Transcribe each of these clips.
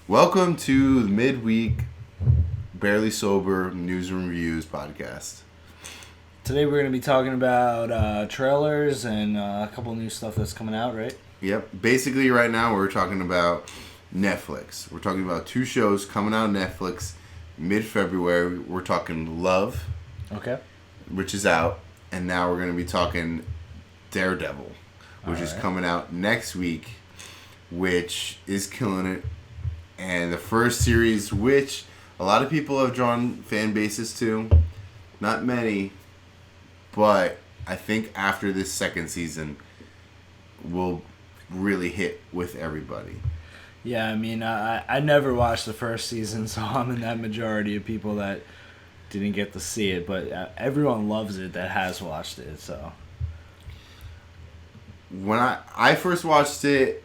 Welcome to the midweek Barely Sober News and Reviews podcast. Today we're going to be talking about trailers and a couple new stuff that's coming out, right? Yep. Basically, right now we're talking about Netflix. We're talking about two shows coming out on Netflix mid-February. We're talking Love, Okay. which is out, and now we're going to be talking Daredevil, which is Alright. coming out next week, which is killing it. And the first series, which a lot of people have drawn fan bases to, not many, but I think after this second season will really hit with everybody. Yeah, I mean, I never watched the first season, so I'm in that majority of people that didn't get to see it, but everyone loves it that has watched it, so. When I first watched it,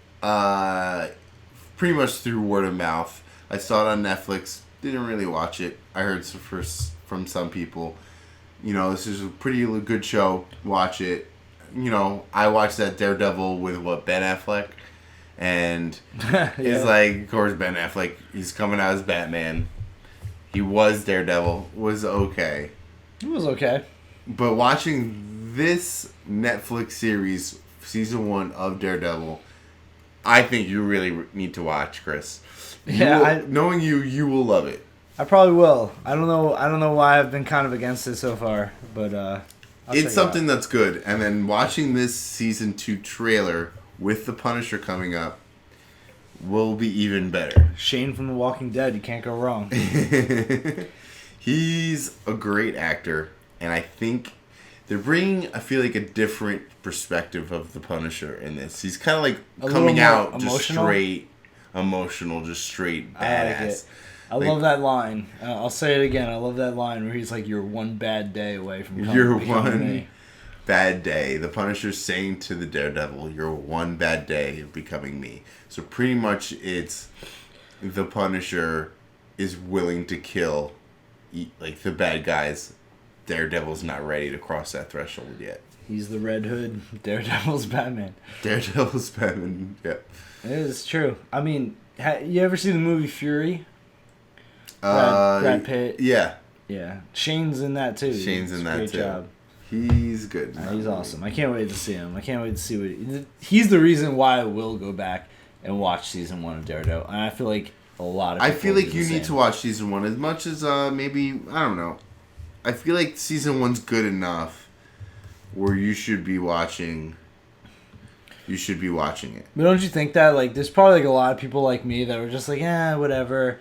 pretty much through word of mouth. I saw it on Netflix. Didn't really watch it. I heard from some people, this is a pretty good show. Watch it. I watched that Daredevil with Ben Affleck, and Yeah. it's like, of course, Ben Affleck. He's coming out as Batman. He was Daredevil. Was okay, It was okay. but watching this Netflix series, season 1 of Daredevil, I think you really need to watch, Chris. Knowing you will love it. I probably will. I don't know why I've been kind of against it so far, but I'll check It's something that's good. And then watching this season 2 trailer with the Punisher coming up will be even better. Shane from The Walking Dead, you can't go wrong. He's a great actor, and I think they're bringing, I feel like, a different perspective of the Punisher in this. He's kind of like A coming little more out just emotional? straight emotional, just straight I like badass. it. I love that line. I'll say it again. I love that line where he's like, "You're one bad day away from You're becoming one me." bad day. The Punisher's saying to the Daredevil, "You're one bad day of becoming me." So pretty much, it's the Punisher is willing to kill, like, the bad guys. Daredevil's not ready to cross that threshold yet. He's the Red Hood. Daredevil's Batman. Daredevil's Batman. Yep. It is true. I mean, you ever see the movie Fury? Brad Pitt. Yeah, Yeah, Shane's in that too. Shane's in that Great too. job. He's good. He's awesome. I can't wait to see him. I can't wait to see he's the reason why I will go back and watch season 1 of Daredevil. And I feel like a lot of people I feel like do the you need same. to watch season 1 as much as maybe, I don't know. I feel like season 1's good enough where you should be watching it. But don't you think that, like, there's probably, like, a lot of people like me that were just like, whatever.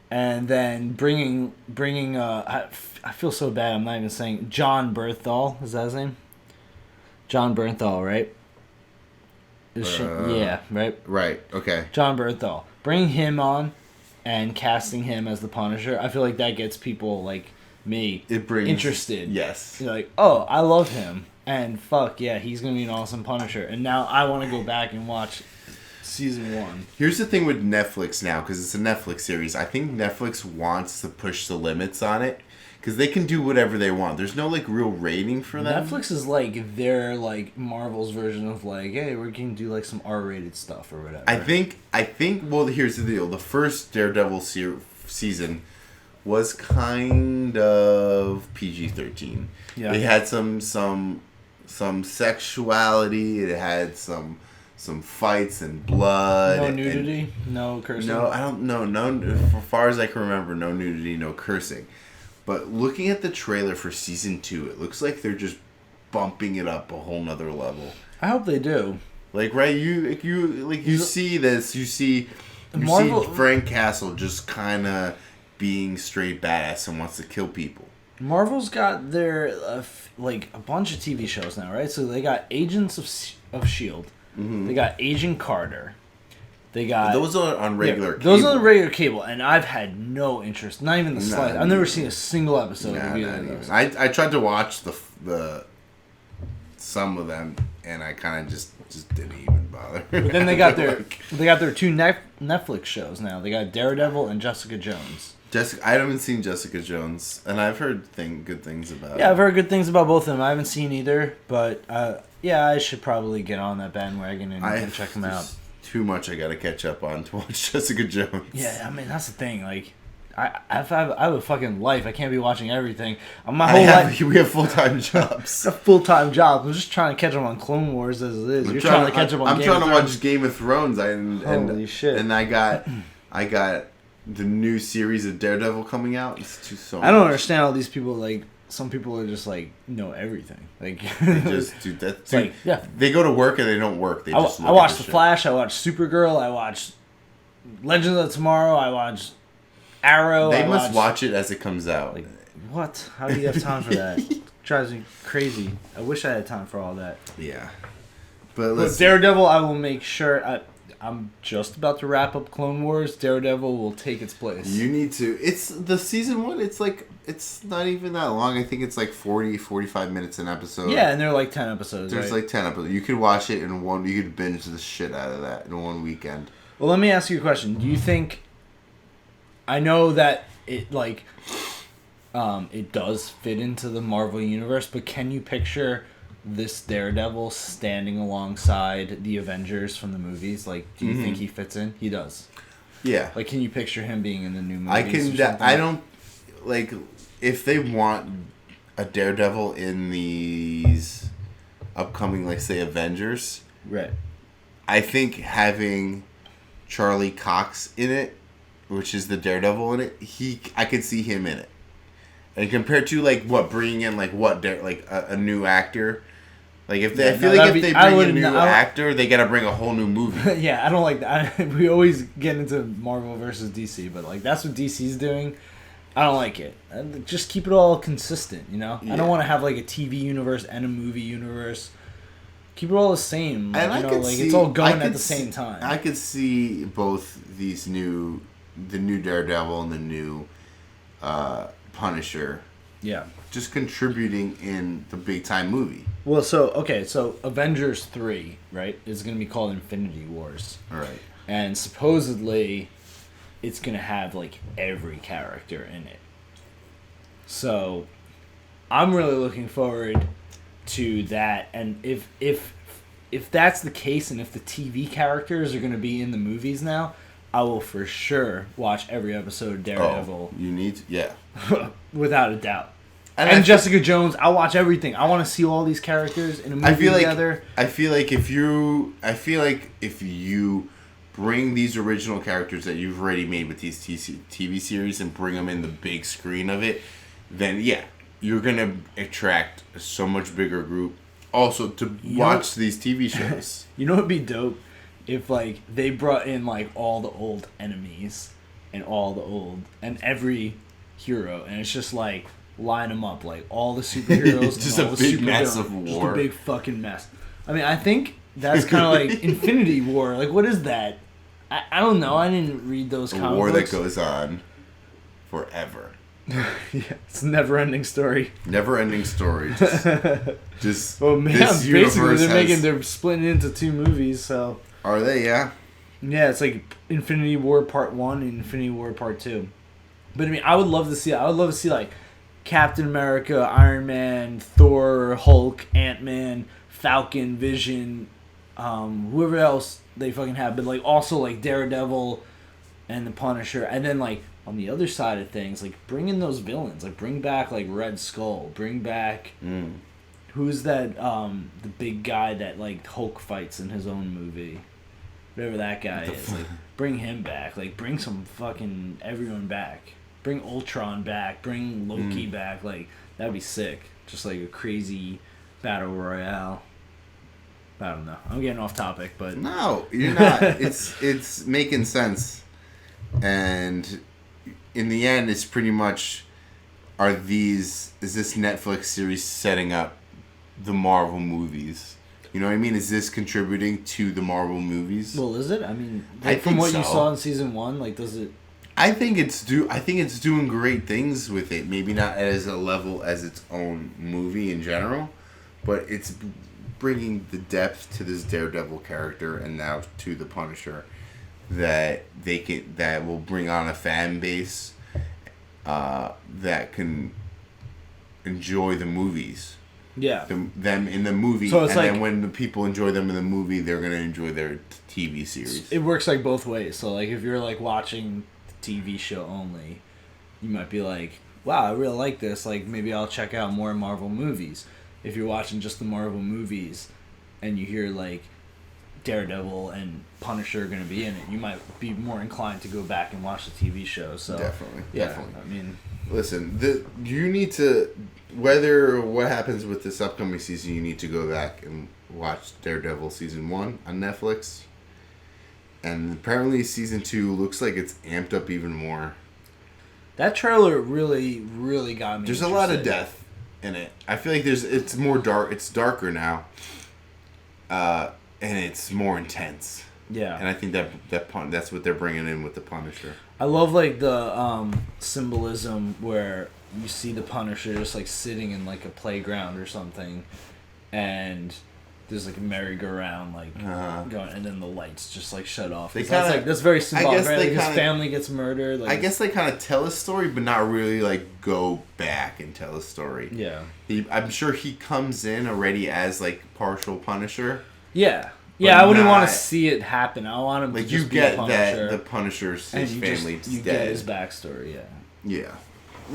And then bringing I feel so bad, I'm not even saying, John Bernthal, is that his name? John Bernthal, right? Yeah, right? Right, okay. John Bernthal. Bringing him on and casting him as the Punisher, I feel like that gets people like me It brings interested. Yes. You're like, oh, I love him. And fuck, yeah, he's going to be an awesome Punisher. And now I want to go back and watch season 1. Here's the thing with Netflix now, because it's a Netflix series. I think Netflix wants to push the limits on it, because they can do whatever they want. There's no, like, real rating for them. Netflix is like their like Marvel's version of like, hey, we can do like some R-rated stuff or whatever. I think. Well, here's the deal. The first Daredevil season was kind of PG-13. Yeah. It had some sexuality. It had some fights and blood. No nudity, no cursing. No, I don't know. No, as far as I can remember, no nudity, no cursing. But looking at the trailer for season 2, it looks like they're just bumping it up a whole nother level. I hope they do. Like, right, you see this, you see Frank Castle just kind of being straight badass and wants to kill people. Marvel's got their like a bunch of TV shows now, right? So they got Agents of Shield. Mm-hmm. They got Agent Carter. They got Those are on regular cable. Those are on regular cable, and I've had no interest, not even the slightest. I've never seen a single episode of either of those. I tried to watch the some of them, and I kind of just didn't even bother. But then they got their two Netflix shows now. They got Daredevil and Jessica Jones. I haven't seen Jessica Jones, and I've heard good things about it. Yeah, I've heard good things about both of them. I haven't seen either, but yeah, I should probably get on that bandwagon and check them out. too much I gotta catch up on to watch Jessica Jones. Yeah, I mean that's the thing. Like, I have a fucking life. I can't be watching everything. My whole life. We have full-time jobs. A full-time job. I'm just trying to catch up on Clone Wars as it is. You're trying to catch up on. I'm trying to watch Game of Thrones. Holy shit! And I got the new series of Daredevil coming out. It's too so. I don't understand all these people. Like, some people are just like know everything. Like, they just do that. Dude, like, yeah, they go to work and they don't work. They just. I watched The Flash. I watched Supergirl. I watched Legends of Tomorrow. I watched Arrow. They must watch it as it comes out. Like, what? How do you have time for that? Drives me crazy. I wish I had time for all that. Yeah. But Daredevil, I will make sure. I'm just about to wrap up Clone Wars. Daredevil will take its place. You need to. It's the season 1. It's not even that long. I think it's like 40, 45 minutes an episode. Yeah, and they're like 10 episodes. There's like 10 episodes. You could watch it in one. You could binge the shit out of that in one weekend. Well, let me ask you a question. Do you think? I know that it it does fit into the Marvel universe, but can you picture this Daredevil standing alongside the Avengers from the movies? Like, do you think he fits in? He does. Yeah. Like, can you picture him being in the new movies? I don't like if they want a Daredevil in these upcoming, like, say, Avengers. Right. I think having Charlie Cox in it, which is the Daredevil in it, I could see him in it. And compared to, like, bringing in, like, a new actor. Like, if they, I feel like if they bring a new actor, they gotta bring a whole new movie. Yeah, I don't like that. We always get into Marvel versus DC, but, like, that's what DC's doing. I don't like it. Just keep it all consistent, you know? Yeah. I don't want to have, like, a TV universe and a movie universe. Keep it all the same. Like, and it's all going at the same time. I could see both these the new Daredevil and the new Punisher. Yeah. Just contributing in the big time movie. Well, so Avengers 3, right, is going to be called Infinity Wars. All right. And supposedly it's going to have, like, every character in it. So I'm really looking forward to that. And if that's the case, and if the TV characters are going to be in the movies now, I will for sure watch every episode of Daredevil. Oh, you need to, yeah. Without a doubt. And Jessica Jones, I'll watch everything. I want to see all these characters in a movie together. I feel like if you bring these original characters that you've already made with these TV series and bring them in the big screen of it, then yeah, you're gonna attract a so much bigger group. Also to watch these TV shows. You know what'd be dope? If, like, they brought in, like, all the old enemies and every hero, and it's just, like, line them up, like, all the superheroes. Just and all a the big mess of war. Just a big fucking mess. I mean, I think that's kind of like Infinity War. Like, what is that? I don't know. I didn't read those comic books. A war books. that goes on forever. Yeah, it's a never-ending story. Never-ending story. Just well, man, basically they're splitting it into 2 movies, so... Are they? Yeah. Yeah, it's like Infinity War Part 1 and Infinity War Part 2. But I mean, I would love to see like Captain America, Iron Man, Thor, Hulk, Ant-Man, Falcon, Vision, whoever else they fucking have, but like also like Daredevil and the Punisher, and then like on the other side of things, like bring in those villains, like bring back like Red Skull, bring back who's that the big guy that like Hulk fights in his own movie. Whatever that guy is, like, bring him back. Like, bring some fucking everyone back. Bring Ultron back. Bring Loki back. Like, that'd be sick. Just like a crazy battle royale. I don't know. I'm getting off topic, but no, you're not. It's making sense, and in the end, it's pretty much is this Netflix series setting up the Marvel movies? You know what I mean? Is this contributing to the Marvel movies? Well, is it? I mean, like, from what you saw in season 1, like, does it? I think it's doing great things with it. Maybe not as a level as its own movie in general, but it's bringing the depth to this Daredevil character and now to the Punisher that will bring on a fan base that can enjoy the movies. Yeah. them in the movie, So it's and like, then when the people enjoy them in the movie, they're gonna enjoy their TV series. It works like both ways. So like if you're like watching the TV show only, you might be like, wow, I really like this. Like maybe I'll check out more Marvel movies. If you're watching just the Marvel movies, and you hear like Daredevil and Punisher are going to be in it, you might be more inclined to go back and watch the TV show. So definitely. I mean, listen, you need to, whether what happens with this upcoming season, you need to go back and watch Daredevil season 1 on Netflix. And apparently season 2 looks like it's amped up even more. that trailer really, really got me. There's a lot of death in it. I feel like it's more dark. It's darker now. And it's more intense. Yeah. And I think that's what they're bringing in with the Punisher. I love like the symbolism where you see the Punisher just like sitting in like a playground or something, and there's like a merry-go-round like going, and then the lights just like shut off. That's very symbolic. Right? Like his family gets murdered. Like, I guess they kind of tell a story, but not really like go back and tell a story. Yeah. I'm sure he comes in already as like partial Punisher. Yeah. Yeah, I wouldn't want to see it happen. I want him to just you be get a Punisher, that the Punisher's his family's you dead. get his backstory, yeah. Yeah.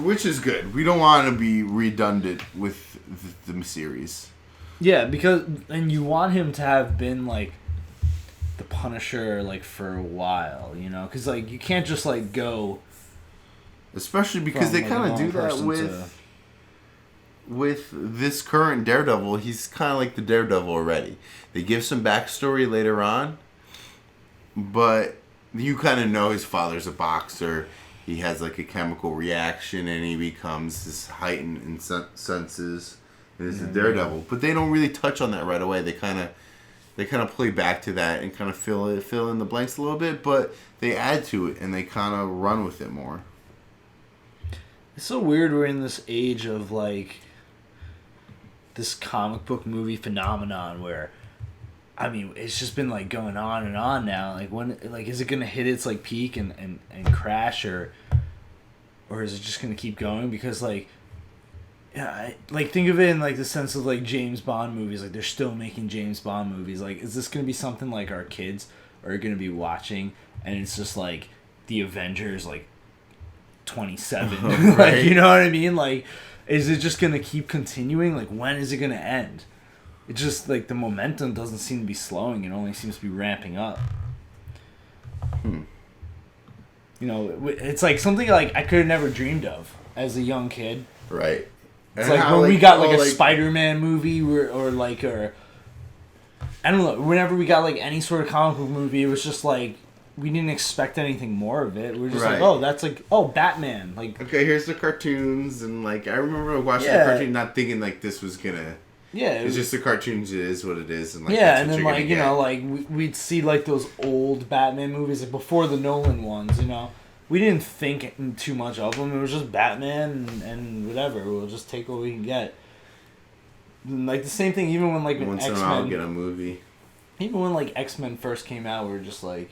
Which is good. We don't want to be redundant with the series. Yeah, and you want him to have been like the Punisher like for a while, you know? Because like you can't just like go. Especially because they kind of do that with this current Daredevil. He's kind of like the Daredevil already. They give some backstory later on, but you kind of know his father's a boxer. He has like a chemical reaction, and he becomes this heightened in senses. And is the Daredevil, but they don't really touch on that right away. They kind of play back to that and kind of fill in the blanks a little bit, but they add to it and they kind of run with it more. It's so weird we're in this age of like this comic book movie phenomenon where, I mean, it's just been like going on and on now. Like when, like, is it gonna hit its like peak and crash, or is it just gonna keep going? Because like, yeah, like think of it in like the sense of like James Bond movies. Like they're still making James Bond movies. Like, is this gonna be something like our kids are gonna be watching, and it's just like the Avengers like 27? Right. Like, you know what I mean? Like, is it just gonna keep continuing? Like, when is it gonna end? It just like the momentum doesn't seem to be slowing. It only seems to be ramping up. You know, it's like something like I could have never dreamed of as a young kid. Right. It's like when we got like a Spider-Man movie or I don't know, whenever we got like any sort of comic book movie, it was just like we didn't expect anything more of it. We were just like, oh, that's like, oh, Batman. Like, okay, here's the cartoons, and like I remember watching the cartoon, not thinking like this was gonna. Yeah, it's just the cartoons. It is what it is, and like and then like you know, like we'd see like those old Batman movies like before the Nolan ones, you know. We didn't think too much of them. It was just Batman and whatever. We'll just take what we can get. And like the same thing, even when like once in a while, I'll get a movie. Even when like X-Men first came out, we were just like,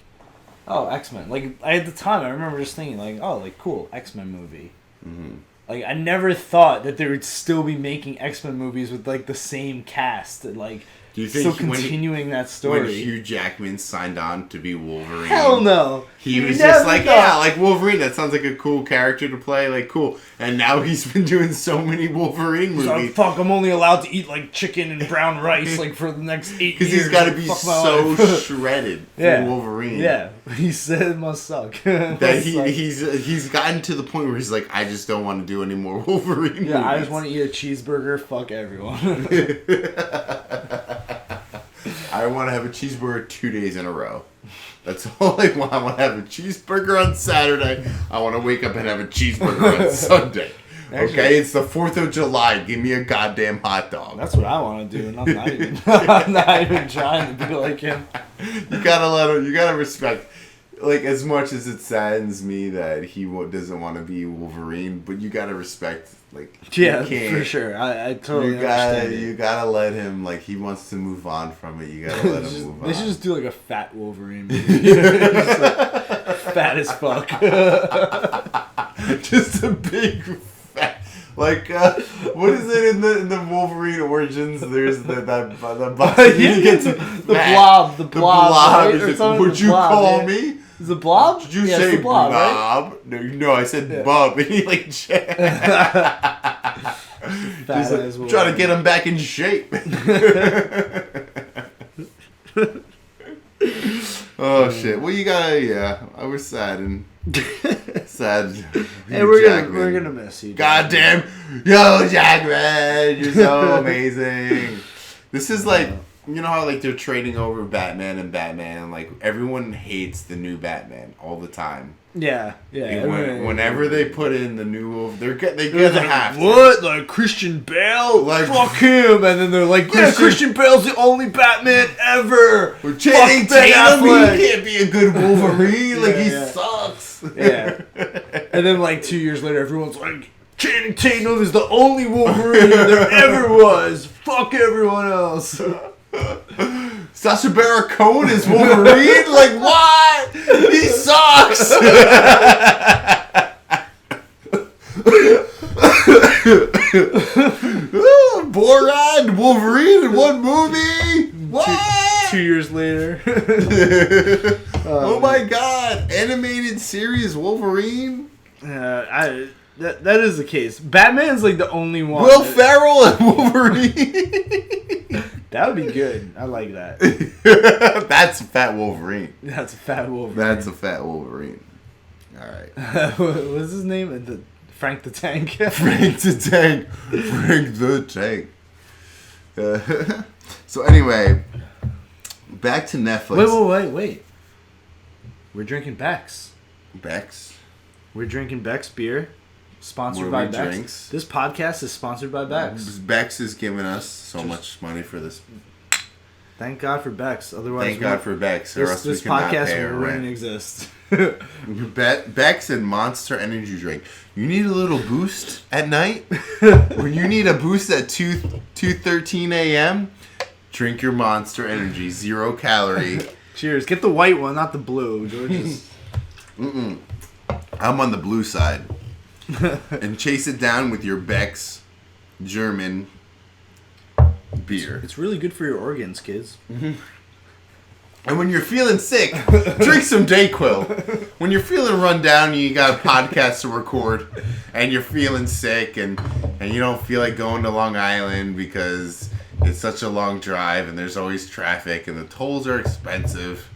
oh, X-Men. Like at the time, I remember just thinking like, oh, like cool X-Men movie. Mm-hmm. Like I never thought that they would still be making X-Men movies with like the same cast. Like, do you think still continuing that story? When Hugh Jackman signed on to be Wolverine, hell no. He was just like, yeah, like Wolverine. That sounds like a cool character to play. Like, cool. And now he's been doing so many Wolverine movies. He's like, fuck, I'm only allowed to eat like chicken and brown rice like for the next 8 years. Because he's got to be so shredded for Wolverine. Yeah, he said it must suck. That he's gotten to the point where he's like, I just don't want to do any more Wolverine movies. I just want to eat a cheeseburger. Fuck everyone. I want to have a cheeseburger 2 days in a row. That's all I want. I want to have a cheeseburger on Saturday. I want to wake up and have a cheeseburger on Sunday. Actually, okay, it's the 4th of July. Give me a goddamn hot dog. That's what I want to do, and I'm not even trying to be like him. You gotta let him. You gotta respect. Like, as much as it saddens me that he doesn't want to be Wolverine, but you gotta respect, like, yeah, for sure. I totally understand. You gotta let him, like, he wants to move on from it. You gotta let him move on. They should just do, like, a fat Wolverine movie. Just, like, fat as fuck. Just a big fat, Like, what is it in the Wolverine Origins? There's the box. Yeah, the blob, right? Like, would you call me? Is it Blob? Did you yeah, say Blob? Blob? Right? No, I said Bub. And he like trying to get him back in shape. Oh shit! Well, you gotta. I was sad and sad. Hey, we're gonna miss you. Goddamn, yo, Jackman, you're so amazing. This is like, you know how like they're trading over Batman and Batman, and like everyone hates the new Batman all the time. Yeah. Whenever they put in the new, they get half. What? Like Christian Bale? Like, fuck him! And then they're like, Christian Bale's the only Batman ever. We're Channing Tatum. He can't be a good Wolverine. Like he sucks. Yeah. And then like 2 years later, everyone's like, Channing Tatum is the only Wolverine there ever was. Fuck everyone else. Sacha Baron Cohen is Wolverine? Like, what? He sucks! Borat, Wolverine in one movie? What? 2 years later. Oh my god. Animated series Wolverine? That is the case. Batman's like the only one. Will Ferrell and Wolverine? That would be good. I like that. That's a fat Wolverine. That's a fat Wolverine. That's a fat Wolverine. All right. What's his name? Frank the Tank. Frank the Tank. Frank the Tank. So anyway, back to Netflix. Wait. We're drinking Beck's. Beck's? We're drinking Beck's beer. Sponsored What by Beck's. Drinks? This podcast is sponsored by Beck's. Beck's is giving us so much money for this. Thank God for Beck's. Otherwise, thank God for Beck's, or else we this cannot podcast pay our wouldn't rent. exist. Beck's and Monster Energy Drink. You need a little boost at night, or you need a boost at 2:13 a.m. Drink your Monster Energy, 0 calorie. Cheers. Get the white one, not the blue. George's. I'm on the blue side. And chase it down with your Beck's German beer. It's really good for your organs, kids. And when you're feeling sick, drink some Dayquil. When you're feeling run down and you got a podcast to record and you're feeling sick and you don't feel like going to Long Island because it's such a long drive and there's always traffic and the tolls are expensive,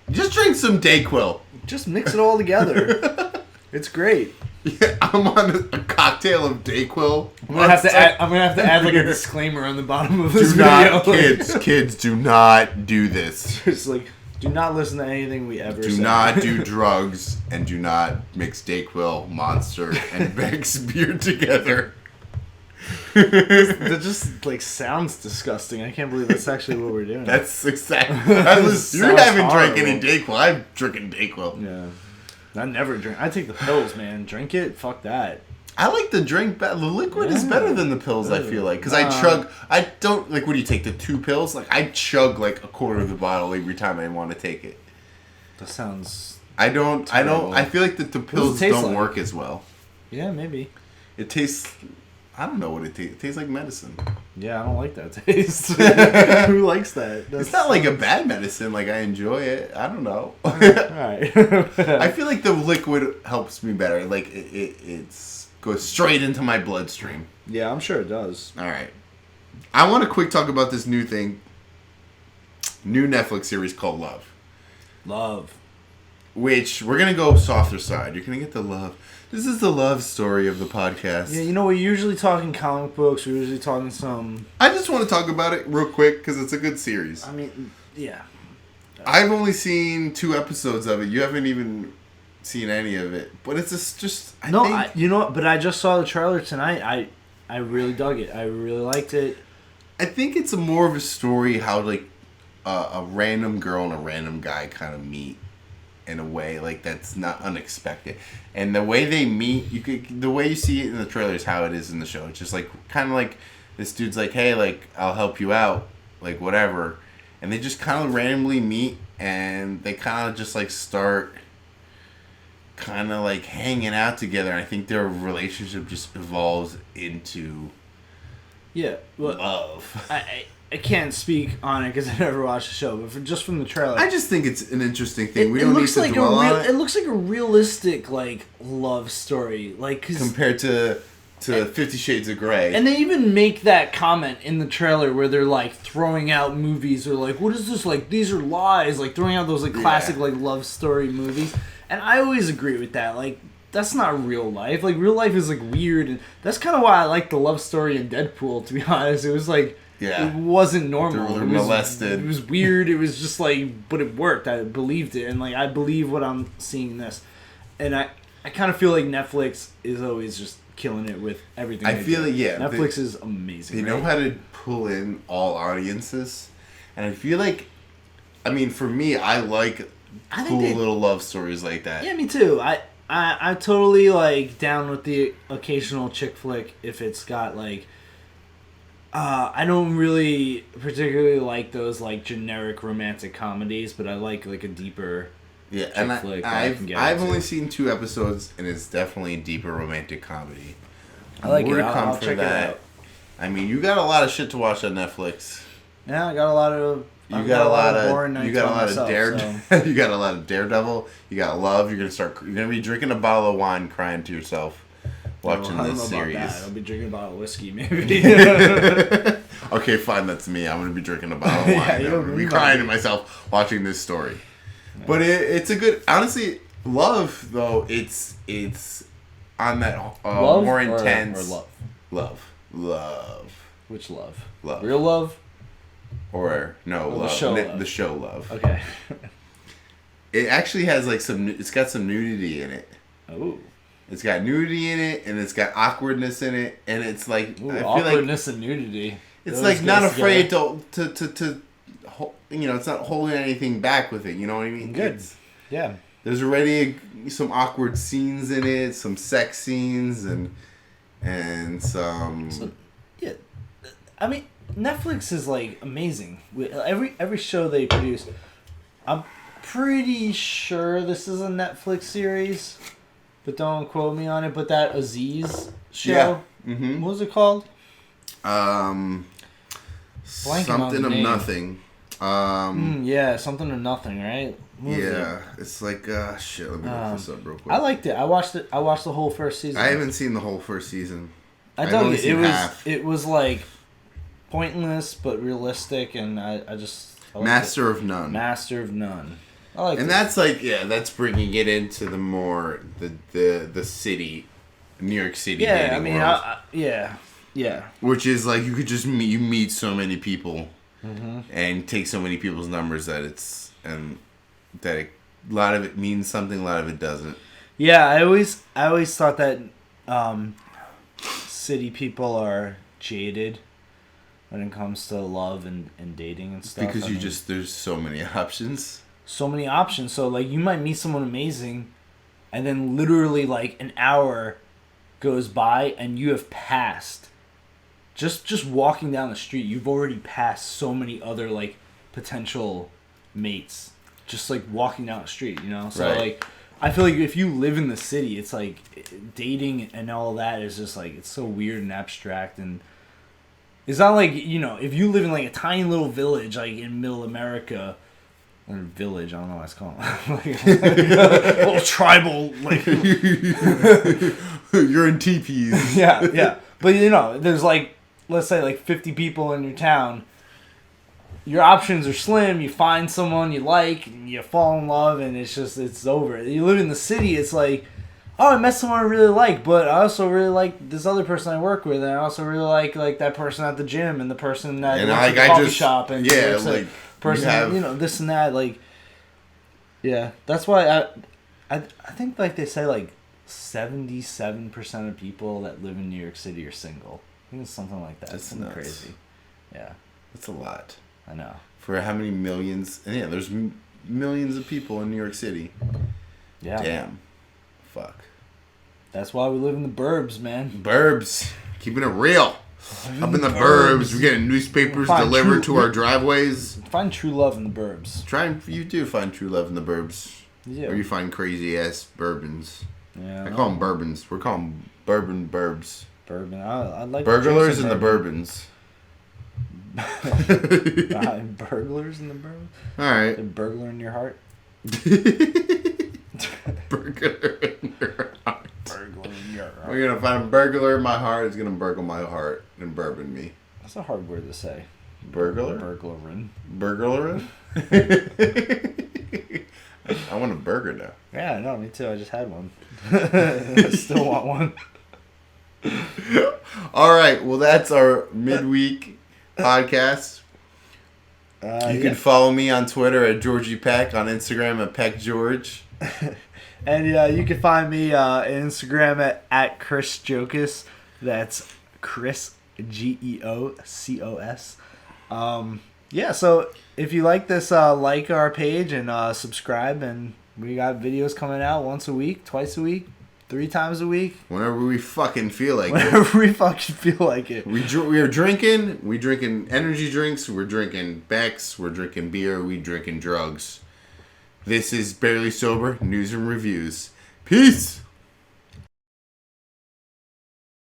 just drink some Dayquil. Just mix it all together. It's great. Yeah, I'm on a cocktail of Dayquil. I'm gonna have to add like a disclaimer on the bottom of this video. Kids, do not do this. It's like, do not listen to anything we ever say. Do not do drugs and do not mix Dayquil, Monster, and Beck's beer together. That just like sounds disgusting. I can't believe that's actually what we're doing. That's exactly. You haven't drank any Dayquil. I'm drinking Dayquil. Yeah. I never drink. I take the pills, man. Drink it? Fuck that. I like the drink. The liquid is better than the pills, I feel like. Because I don't, like, what do you take, the 2 pills? Like, I chug, like, a quarter of the bottle every time I want to take it. That sounds I feel like the pills don't like? work as well. Yeah, maybe. It tastes, I don't know what it tastes. It tastes like medicine. Yeah, I don't like that taste. Who likes that? It's not like a bad medicine. Like, I enjoy it. I don't know. Alright. I feel like the liquid helps me better. Like, it's goes straight into my bloodstream. Yeah, I'm sure it does. Alright. I want to quick talk about this new Netflix series called Love. Which, we're going to go softer side. You're going to get the love. This is the love story of the podcast. Yeah, you know, we're usually talking comic books. We're usually talking some... I just want to talk about it real quick because it's a good series. I mean, yeah. I've only seen 2 episodes of it. You haven't even seen any of it. But it's just... you know what? But I just saw the trailer tonight. I really dug it. I really liked it. I think it's more of a story how, like, a random girl and a random guy kind of meet in a way, like, that's not unexpected. And the way they meet, the way you see it in the trailer is how it is in the show. It's just, like, kind of like, this dude's like, hey, like, I'll help you out, like, whatever. And they just kind of randomly meet, and they kind of just, like, start kind of like hanging out together. I think their relationship just evolves into love. I can't speak on it because I never watched the show, but just from the trailer, I just think it's an interesting thing. We don't need to dwell on it. It looks like a realistic like love story, like compared to 50 Shades of Grey. And they even make that comment in the trailer where they're like throwing out movies or like, what is this, like these are lies, like throwing out those like classic like love story movies. And I always agree with that. Like, that's not real life. Like, real life is like weird, and that's kind of why I like the love story in Deadpool, to be honest. It was like, it wasn't normal. They were molested. It was weird. It was just like, but it worked. I believed it, and like I believe what I'm seeing in this. And I kind of feel like Netflix is always just killing it with everything. I feel like Netflix is amazing. They know how to pull in all audiences, and I feel like, I mean, for me, I like cool little love stories like that. Yeah, me too. I totally like down with the occasional chick flick if it's got like. I don't really particularly like those like generic romantic comedies, but I like a deeper. Yeah, and I've only seen 2 episodes, and it's definitely a deeper romantic comedy. I like it. I'll check it out. I mean, you got a lot of shit to watch on Netflix. Yeah, I got a lot of. You got a lot of Daredevil. You got Love. You're gonna be drinking a bottle of wine, crying to yourself, watching this series. I'll be drinking a bottle of whiskey, maybe. Okay, fine. That's me. I'm gonna be drinking a bottle of wine. I'm gonna be crying to myself watching this story. Yeah. But it's a good. Honestly, Love though. It's on that more intense. Or love. Love. Which love? Love. Real love. Or no, Love. The show Love. Okay. It actually has like it's got some nudity in it. Oh. It's got nudity in it, and it's got awkwardness in it, and it's like I feel awkwardness and nudity. It's like not afraid to you know, it's not holding anything back with it. You know what I mean? Good. Yeah. There's already some awkward scenes in it, some sex scenes, and some. So, yeah, I mean. Netflix is like amazing. Every show they produce, I'm pretty sure this is a Netflix series, but don't quote me on it. But that Aziz show, what was it called? Something of nothing. Something of nothing, right? It's like shit. Let me look this up real quick. I liked it. I watched the whole first season. I haven't seen the whole first season. I dug it. It was like. Pointless but realistic, and I just Master of None. Master of None. I like. And that's like that's bringing it into the more the city, New York City. Yeah, I mean, yeah. Which is like you could just meet so many people, and take so many people's numbers that a lot of it means something, a lot of it doesn't. Yeah, I always thought that city people are jaded when it comes to love and dating and stuff. Because there's so many options. So many options. So, like, you might meet someone amazing, and then literally, like, an hour goes by, and you have passed. Just walking down the street, you've already passed so many other, like, potential mates. Just, like, walking down the street, you know? So, like, I feel like if you live in the city, it's, like, dating and all that is just, like, it's so weird and abstract, and it's not like, you know, if you live in, like, a tiny little village, like, in middle America, or village, I don't know what it's called. Like, a little tribal, like. You're in teepees. Yeah. But, you know, there's, like, let's say, like, 50 people in your town. Your options are slim. You find someone you like, and you fall in love, and it's over. You live in the city, it's like, oh, I met someone I really like, but I also really like this other person I work with, and I also really like that person at the gym, and the person that works at the coffee shop, and the person, you know, this and that, like, yeah. That's why I think, like, they say, like, 77% of people that live in New York City are single. I think it's something like that. That's something crazy. Yeah. That's a lot. I know. For how many millions? And yeah, there's millions of people in New York City. Yeah. Damn. Fuck. That's why we live in the burbs, man. Burbs. Keeping it real. Up in the burbs. We're getting newspapers delivered to our driveways. Find true love in the burbs. You do find true love in the burbs. Yeah. Or you find crazy ass bourbons. Yeah. I call them bourbons. We're calling them bourbon burbs. Bourbon. I like burglars and the bourbons. Burglars in the bourbon. All right. A burglar in your heart. Burglar in your heart. Burglar in your heart. We're gonna find a burglar in my heart. It's gonna burgle my heart and bourbon me. That's a hard word to say. Burglar. Burglarin. Burglarin. I want a burger now. Yeah, no, me too. I just had one. I still want one. All right. Well, that's our midweek podcast. You can follow me on Twitter at Georgie Peck, on Instagram at PeckGeorge. And you can find me on Instagram at Chris Jokus. That's Chris Geocos. Yeah, so if you like this, like our page and subscribe. And we got videos coming out once a week, twice a week, 3 times a week. Whenever we fucking feel like Whenever we fucking feel like it. We are drinking. We drinking energy drinks. We're drinking Becks. We're drinking beer. We drinking drugs. This is Barely Sober News and Reviews. Peace.